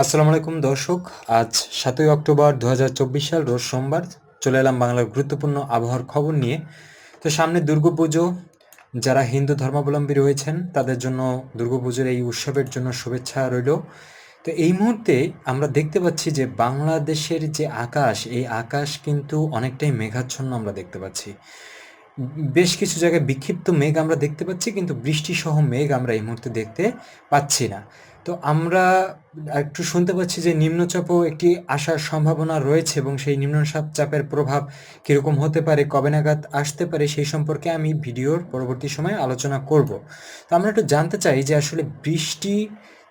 আসসালামু আলাইকুম দর্শক। আজ 7ই অক্টোবর 2024 সাল, রোজ সোমবার। চলে এলাম বাংলার গুরুত্বপূর্ণ আবহাওয়ার খবর নিয়ে। তো সামনে দুর্গাপুজো, যারা হিন্দু ধর্মাবলম্বী রয়েছেন তাদের জন্য দুর্গাপুজোর এই উৎসবের জন্য শুভেচ্ছা রইল। তো এই মুহূর্তে আমরা দেখতে পাচ্ছি যে বাংলাদেশের যে আকাশ, এই আকাশ কিন্তু অনেকটাই মেঘাচ্ছন্ন আমরা দেখতে পাচ্ছি। বেশ কিছু জায়গায় বিক্ষিপ্ত মেঘ আমরা দেখতে পাচ্ছি, কিন্তু বৃষ্টিসহ মেঘ আমরা এই মুহূর্তে দেখতে পাচ্ছি না। তো আমরা একটু শুনতে পাচ্ছি যে নিম্নচাপও একটি আসার সম্ভাবনা রয়েছে, এবং সেই চাপের প্রভাব কীরকম হতে পারে, কবে নাগাদ আসতে পারে, সেই সম্পর্কে আমি ভিডিওর পরবর্তী সময়ে আলোচনা করব। তো আমরা একটু জানতে চাই যে আসলে বৃষ্টি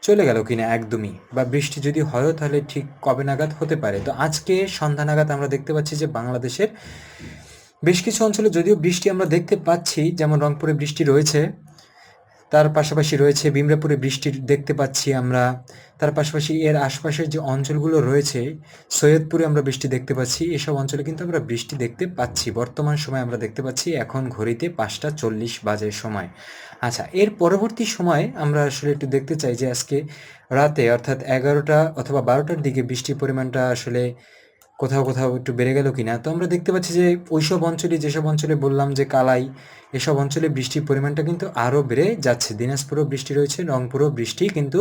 চলে গেল কিনা একদমই, বা বৃষ্টি যদি হয়ও তাহলে ঠিক কবে নাগাদ হতে পারে। তো আজকে সন্ধ্যা নাগাদ আমরা দেখতে পাচ্ছি যে বাংলাদেশের বেশ কিছু অঞ্চলে যদিও বৃষ্টি আমরা দেখতে পাচ্ছি, যেমন রংপুরে বৃষ্টি রয়েছে, তার পাশাপাশি রয়েছে বিমরাপুরে বৃষ্টি দেখতে পাচ্ছি আমরা। তার পাশাপাশি এর আশপাশের যে অঞ্চলগুলো রয়েছে, সৈয়দপুরে আমরা বৃষ্টি দেখতে পাচ্ছি। এসব অঞ্চলে কিন্তু আমরা বৃষ্টি দেখতে পাচ্ছি। বর্তমান সময় আমরা দেখতে পাচ্ছি এখন ঘড়িতে 5টা 40 বাজে সময়। আচ্ছা, এর পরবর্তী সময় আমরা আসলে একটু দেখতে চাই যে আজকে রাতে অর্থাৎ 11টা অথবা 12টার দিকে বৃষ্টির পরিমাণটা আসলে কোথাও কোথাও একটু বেড়ে গেল কিনা। তো আমরা দেখতে পাচ্ছি যে ওইসব অঞ্চলে, যেসব অঞ্চলে বললাম যে কালাই, এসব অঞ্চলে বৃষ্টির পরিমাণটা কিন্তু আরও বেড়ে যাচ্ছে। দিনাজপুরেও বৃষ্টি রয়েছে, রংপুরেও বৃষ্টি কিন্তু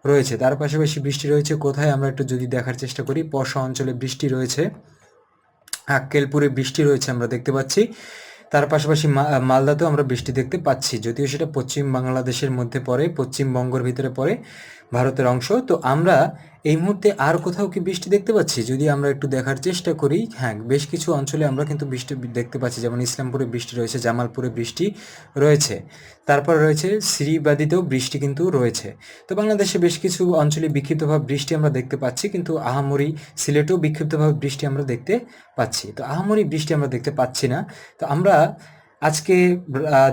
রয়েছে। তার পাশাপাশি বৃষ্টি রয়েছে কোথায় আমরা একটু যদি দেখার চেষ্টা করি, পরশা অঞ্চলে বৃষ্টি রয়েছে, আক্কেলপুরে বৃষ্টি রয়েছে আমরা দেখতে পাচ্ছি। তার পাশাপাশি মালদাতেও আমরা বৃষ্টি দেখতে পাচ্ছি, যদিও সেটা পশ্চিম বাংলাদেশের মধ্যে পড়ে, পশ্চিমবঙ্গের ভিতরে পড়ে, ভারতের অংশ। তো আমরা এই মুহূর্তে আর কোথাও কি বৃষ্টি দেখতে পাচ্ছি যদি আমরা একটু দেখার চেষ্টা করি, হ্যাঁ বেশ কিছু অঞ্চলে আমরা কিন্তু বৃষ্টি দেখতে পাচ্ছি, যেমন ইসলামপুরে বৃষ্টি রয়েছে, জামালপুরে বৃষ্টি রয়েছে, তারপর রয়েছে শ্রীবাদীতেও বৃষ্টি কিন্তু রয়েছে। তো বাংলাদেশে বেশ কিছু অঞ্চলে বিক্ষিপ্তভাবে বৃষ্টি আমরা দেখতে পাচ্ছি, কিন্তু আহামরি সিলেটেও বিক্ষিপ্তভাবে বৃষ্টি আমরা দেখতে পাচ্ছি। তো আহামরি বৃষ্টি আমরা দেখতে পাচ্ছি না। তো আমরা আজকে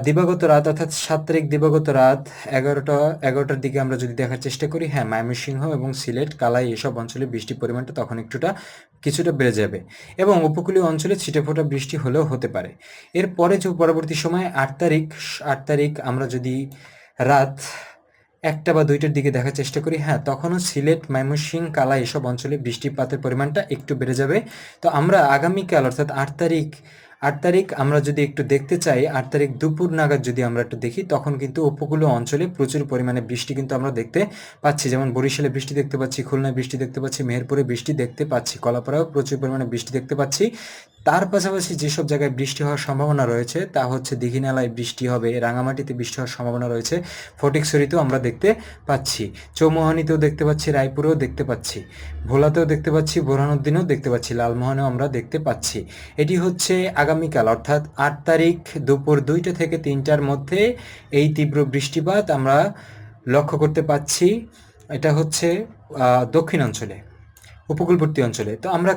দিবাগত রাত অর্থাৎ 7 তারিখ দিবাগত রাত 11টার দিকে আমরা যদি দেখার চেষ্টা করি, হ্যাঁ ময়মনসিংহ এবং সিলেট, কালাই এসব অঞ্চলে বৃষ্টির পরিমাণটা তখন কিছুটা বেড়ে যাবে, এবং উপকূলীয় অঞ্চলে ছিটেফোঁটা বৃষ্টি হলেও হতে পারে। এরপরে যে পরবর্তী সময়ে 8 তারিখ আমরা যদি রাত 1টা বা 2টার দিকে দেখার চেষ্টা করি, হ্যাঁ তখনও সিলেট, ময়মনসিংহ, কালাই এসব অঞ্চলে বৃষ্টিপাতের পরিমাণটা একটু বেড়ে যাবে। তো আমরা আগামীকাল অর্থাৎ 8 তারিখ আমরা যদি একটু দেখতে চাই, 8 তারিখ দুপুর নাগাদ যদি আমরা একটু দেখি, তখন কিন্তু উপকূলীয় অঞ্চলে প্রচুর পরিমাণে বৃষ্টি কিন্তু আমরা দেখতে পাচ্ছি। যেমন বরিশালে বৃষ্টি দেখতে পাচ্ছি, খুলনায় বৃষ্টি দেখতে পাচ্ছি, মেহেরপুরে বৃষ্টি দেখতে পাচ্ছি, কলাপাড়াও প্রচুর পরিমাণে বৃষ্টি দেখতে পাচ্ছি। তার পাশাপাশি যেসব জায়গায় বৃষ্টি হওয়ার সম্ভাবনা রয়েছে তা হচ্ছে দীঘিনালায় বৃষ্টি হবে, রাঙামাটিতে বৃষ্টি হওয়ার সম্ভাবনা রয়েছে, ফটিকছড়িতেও আমরা দেখতে পাচ্ছি, চৌমোহনীতেও দেখতে পাচ্ছি, রায়পুরেও দেখতে পাচ্ছি, ভোলাতেও দেখতে পাচ্ছি, বোরহানুদ্দিনেও দেখতে পাচ্ছি, লালমোহনেও আমরা দেখতে পাচ্ছি। এটি হচ্ছে আগামীকাল অর্থাৎ 8 তারিখ দুপুর 2টা থেকে 3টার মধ্যে এই তীব্র বৃষ্টিপাত আমরা লক্ষ্য করতে পাচ্ছি। এটা হচ্ছে দক্ষিণ অঞ্চলে, উপকূলবর্তী অঞ্চলে। তো আমরা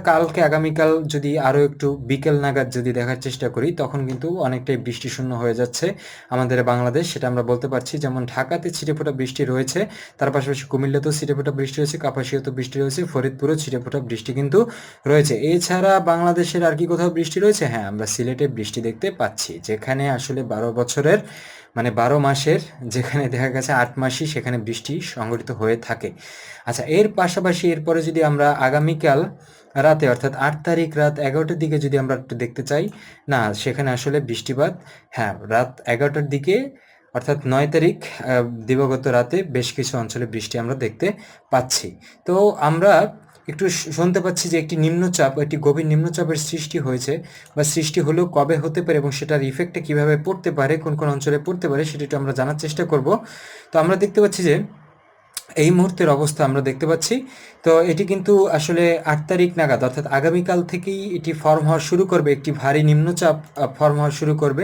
আগামীকাল যদি আরও একটু বিকেল নাগাদ যদি দেখার চেষ্টা করি, তখন কিন্তু অনেকটাই বৃষ্টিশূন্য হয়ে যাচ্ছে আমাদের বাংলাদেশ, সেটা আমরা বলতে পারছি। যেমন ঢাকাতে ছিটেফোঁটা বৃষ্টি রয়েছে, তার পাশাপাশি কুমিল্লাতেও ছিটেফোঁটা বৃষ্টি রয়েছে, কাপাসিয়াতেও বৃষ্টি রয়েছে, ফরিদপুরেও ছিটেফোঁটা বৃষ্টি কিন্তু রয়েছে। এছাড়া বাংলাদেশের আর কি কোথাও বৃষ্টি রয়েছে? হ্যাঁ, আমরা সিলেটে বৃষ্টি দেখতে পাচ্ছি, যেখানে আসলে 12 বছরের মানে 12 মাসের, যেখানে দেখা গেছে 8 মাসই সেখানে বৃষ্টি সংঘটিত হয়ে থাকে। আচ্ছা, এর পাশাপাশি এরপরে যদি আমরা আগামীকাল রাতে অর্থাৎ 8 তারিখ রাত 11টার দিকে যদি আমরা একটু দেখতে চাই, না সেখানে আসলে বৃষ্টিপাত, হ্যাঁ রাত 11টার দিকে অর্থাৎ 9 তারিখ দিবাগত রাতে বেশ কিছু অঞ্চলে বৃষ্টি আমরা দেখতে পাচ্ছি। তো আমরা একটু শুনতে পাচ্ছি যে একটি গভীর নিম্নচাপের সৃষ্টি হয়েছে, বা সৃষ্টি হলেও কবে হতে পারে এবং সেটার ইফেক্টটা কীভাবে পড়তে পারে, কোন কোন অঞ্চলে পড়তে পারে, সেটা একটু আমরা জানার চেষ্টা করব। তো আমরা দেখতে পাচ্ছি যে এই মুহূর্তের অবস্থা আমরা দেখতে পাচ্ছি। তো এটি কিন্তু আসলে 8 তারিখ নাগাদ অর্থাৎ আগামীকাল থেকেই এটি ফর্ম হওয়া শুরু করবে, একটি ভারী নিম্নচাপ ফর্ম হওয়া শুরু করবে,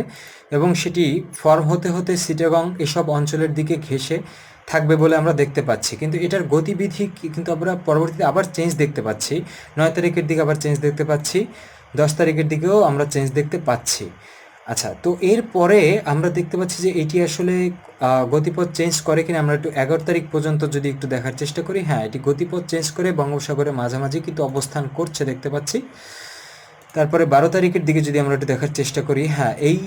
এবং সেটি ফর্ম হতে হতে চিটাগং এসব অঞ্চলের দিকে ঘেঁষে থাকবে বলে আমরা দেখতে পাচ্ছি। কিন্তু এটার গতিবিধি কিন্তু আমরা পরবর্তীতে আবার চেঞ্জ দেখতে পাচ্ছি। 9 তারিখের দিকে আবার চেঞ্জ দেখতে পাচ্ছি, 10 তারিখের দিকেও আমরা চেঞ্জ দেখতে পাচ্ছি। আচ্ছা, তো এরপরে আমরা দেখতে পাচ্ছি যে এটি আসলে গতিপথ চেঞ্জ করে কিনা, আমরা একটু 11 তারিখ পর্যন্ত যদি একটু দেখার চেষ্টা করি, হ্যাঁ এটি গতিপথ চেঞ্জ করে বঙ্গোপসাগরের মাঝামাঝি কিন্তু অবস্থান করছে দেখতে পাচ্ছি। তারপরে 12 তারিখের দিকে যদি আমরা একটু দেখার চেষ্টা করি, হ্যাঁ এই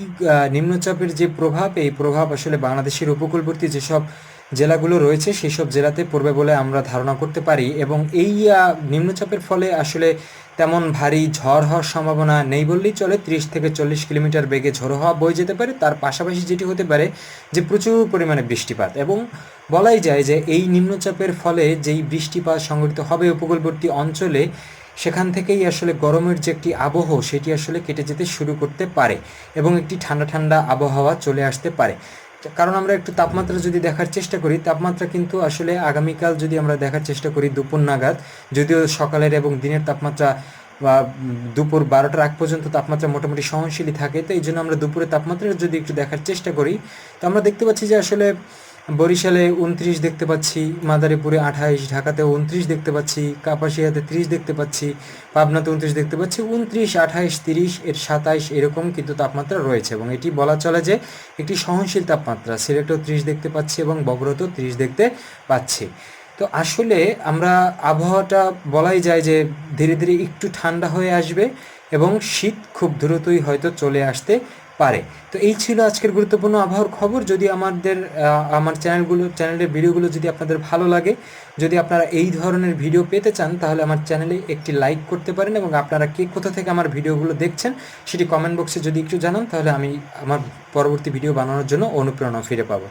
নিম্নচাপের যে প্রভাব, এই প্রভাব আসলে বাংলাদেশের উপকূলবর্তী যেসব জেলাগুলো রয়েছে সেসব জেলাতে পড়বে বলে আমরা ধারণা করতে পারি। এবং এই নিম্নচাপের ফলে আসলে তেমন ভারী ঝড় হওয়ার সম্ভাবনা নেই বললেই চলে। 30 থেকে 40 কিলোমিটার বেগে ঝোড়ো হাওয়া বয়ে যেতে পারে। তার পাশাপাশি যেটি হতে পারে যে প্রচুর পরিমাণে বৃষ্টিপাত, এবং বলাই যায় যে এই নিম্নচাপের ফলে যেই বৃষ্টিপাত সংঘটিত হবে উপকূলবর্তী অঞ্চলে, সেখান থেকেই আসলে গরমের যে একটি আবহ সেটি আসলে কেটে যেতে শুরু করতে পারে এবং একটি ঠান্ডা ঠান্ডা আবহাওয়া চলে আসতে পারে। কারণ আমরা একটু তাপমাত্রা যদি দেখার চেষ্টা করি, তাপমাত্রা কিন্তু আসলে আগামীকাল যদি আমরা দেখার চেষ্টা করি দুপুর নাগাদ, যদিও সকালের এবং দিনের তাপমাত্রা বা দুপুর 12টার আগ পর্যন্ত তাপমাত্রা মোটামুটি সহনশীলই থাকে। তো এই জন্য আমরা দুপুরে তাপমাত্রা যদি একটু দেখার চেষ্টা করি, তো আমরা দেখতে পাচ্ছি যে আসলে বরিশালে 29 দেখতে পাচ্ছি, মাদারীপুরে 28, ঢাকাতেও 29 দেখতে পাচ্ছি, কাপাসিয়াতে 30 দেখতে পাচ্ছি, পাবনাতে 29 দেখতে পাচ্ছি, 29, 28, 30 এর 27 এরকম কিন্তু তাপমাত্রা রয়েছে, এবং এটি বলা চলে যে একটি সহনশীল তাপমাত্রা। সিলেটেও 30 দেখতে পাচ্ছি এবং বগুড়াতেও 30 দেখতে পাচ্ছি। তো আসলে আমরা আবহাওয়াটা বলাই যায় যে ধীরে ধীরে একটু ঠান্ডা হয়ে আসবে এবং শীত খুব দ্রুতই হয়তো চলে আসতে পারে। তো এই ছিল আজকের গুরুত্বপূর্ণ আবহাওয়ার খবর। যদি আমার চ্যানেলের ভিডিওগুলো যদি আপনাদের ভালো লাগে, যদি আপনারা এই ধরনের ভিডিও পেতে চান, তাহলে আমার চ্যানেলে একটি লাইক করতে পারেন, এবং আপনারা কে কোথা থেকে আমার ভিডিওগুলো দেখছেন সেটি কমেন্ট বক্সে যদি একটু জানান, তাহলে আমি আমার পরবর্তী ভিডিও বানানোর জন্য অনুপ্রেরণা ফিরে পাবো।